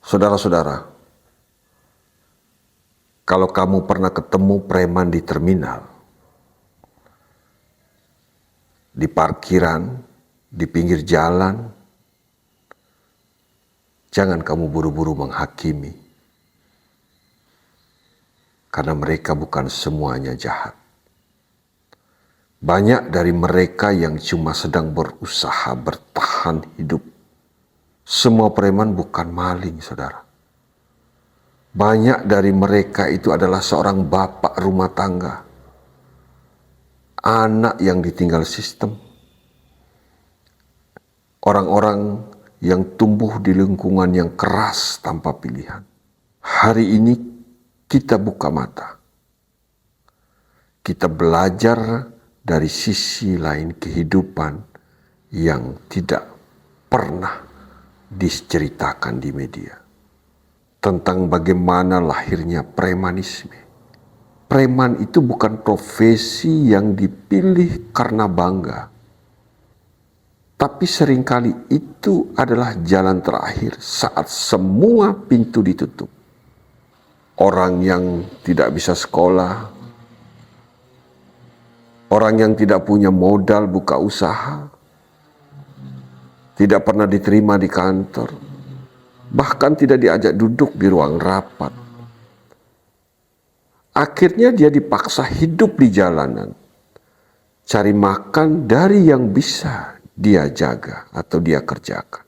Saudara-saudara, kalau kamu pernah ketemu preman di terminal, di parkiran, di pinggir jalan, jangan kamu buru-buru menghakimi, karena mereka bukan semuanya jahat. Banyak dari mereka yang cuma sedang berusaha bertahan hidup. Semua preman bukan maling, saudara. Banyak dari mereka itu adalah seorang bapak rumah tangga, anak yang ditinggal sistem, orang-orang yang tumbuh di lingkungan yang keras tanpa pilihan. Hari ini kita buka mata. Kita belajar dari sisi lain kehidupan yang tidak pernah diceritakan di media. Tentang bagaimana lahirnya premanisme. Preman itu bukan profesi yang dipilih karena bangga. Tapi seringkali itu adalah jalan terakhir saat semua pintu ditutup. Orang yang tidak bisa sekolah, orang yang tidak punya modal buka usaha, tidak pernah diterima di kantor, bahkan tidak diajak duduk di ruang rapat. Akhirnya dia dipaksa hidup di jalanan, cari makan dari yang bisa dia jaga atau dia kerjakan.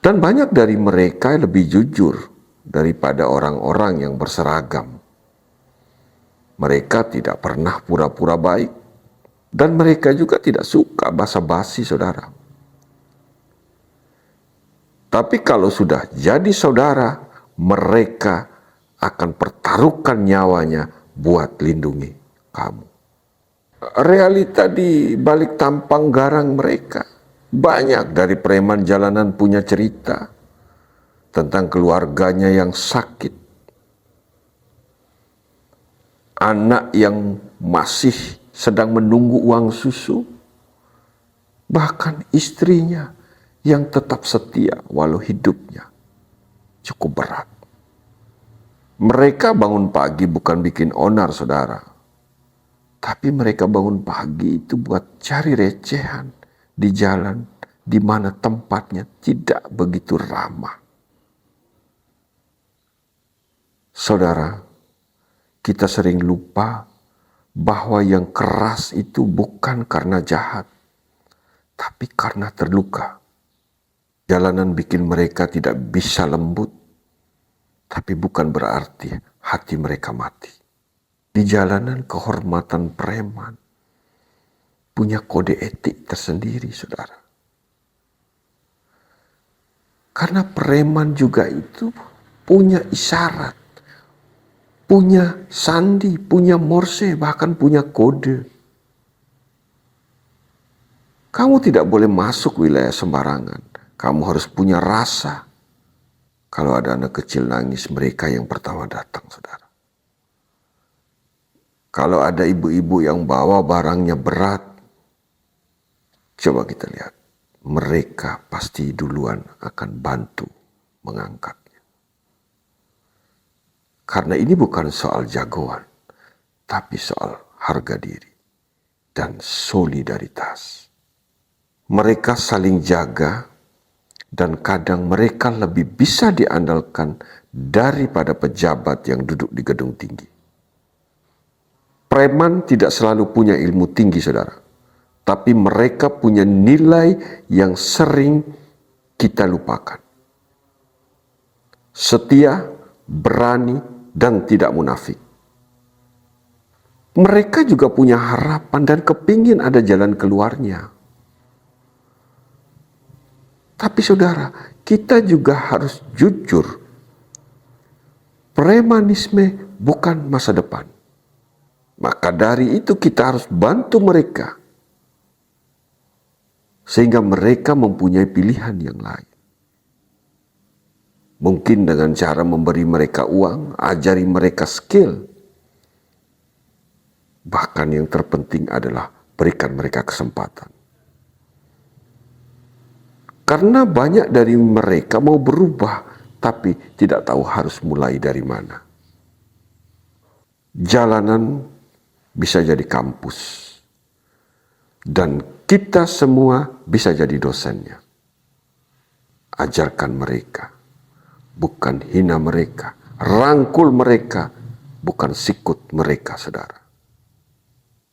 Dan banyak dari mereka lebih jujur daripada orang-orang yang berseragam. Mereka tidak pernah pura-pura baik, dan mereka juga tidak suka basa-basi, saudara. Tapi kalau sudah jadi saudara, mereka akan pertaruhkan nyawanya buat lindungi kamu. Realita di balik tampang garang mereka. Banyak dari preman jalanan punya cerita tentang keluarganya yang sakit, anak yang masih sedang menunggu uang susu, bahkan istrinya yang tetap setia walau hidupnya cukup berat. Mereka bangun pagi bukan bikin onar, saudara. Tapi mereka bangun pagi itu buat cari recehan di jalan di mana tempatnya tidak begitu ramah. Saudara, kita sering lupa bahwa yang keras itu bukan karena jahat, tapi karena terluka. Jalanan bikin mereka tidak bisa lembut, tapi bukan berarti hati mereka mati. Di jalanan kehormatan preman punya kode etik tersendiri, saudara. Karena preman juga itu punya isyarat, punya sandi, punya morse, bahkan punya kode. Kamu tidak boleh masuk wilayah sembarangan. Kamu harus punya rasa. Kalau ada anak kecil nangis, mereka yang pertama datang, saudara. Kalau ada ibu-ibu yang bawa barangnya berat, coba kita lihat. Mereka pasti duluan akan bantu mengangkatnya. Karena ini bukan soal jagoan, tapi soal harga diri dan solidaritas. Mereka saling jaga, dan kadang mereka lebih bisa diandalkan daripada pejabat yang duduk di gedung tinggi. Preman tidak selalu punya ilmu tinggi, saudara. Tapi mereka punya nilai yang sering kita lupakan. Setia, berani, dan tidak munafik. Mereka juga punya harapan dan kepingin ada jalan keluarnya. Tapi saudara, kita juga harus jujur. Premanisme bukan masa depan. Maka dari itu kita harus bantu mereka. Sehingga mereka mempunyai pilihan yang lain. Mungkin dengan cara memberi mereka uang, ajari mereka skill. Bahkan yang terpenting adalah berikan mereka kesempatan. Karena banyak dari mereka mau berubah, tapi tidak tahu harus mulai dari mana. Jalanan bisa jadi kampus, dan kita semua bisa jadi dosennya. Ajarkan mereka, bukan hina mereka. Rangkul mereka, bukan sikut mereka, saudara.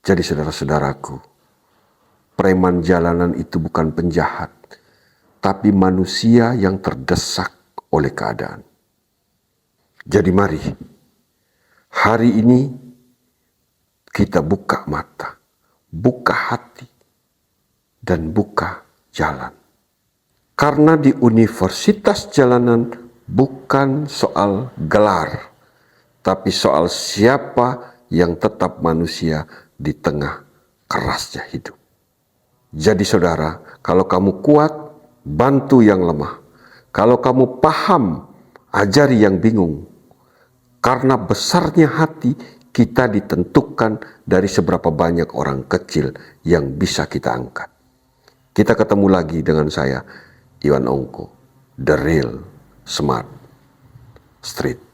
Jadi saudara-saudaraku, preman jalanan itu bukan penjahat, tapi manusia yang terdesak oleh keadaan. Jadi mari, hari ini kita buka mata, buka hati, dan buka jalan. Karena di universitas jalanan bukan soal gelar, tapi soal siapa yang tetap manusia di tengah kerasnya hidup. Jadi saudara, kalau kamu kuat, bantu yang lemah. Kalau kamu paham, ajari yang bingung. Karena besarnya hati, kita ditentukan dari seberapa banyak orang kecil yang bisa kita angkat. Kita ketemu lagi dengan saya, Iwan Ongko, The Real Smart Street.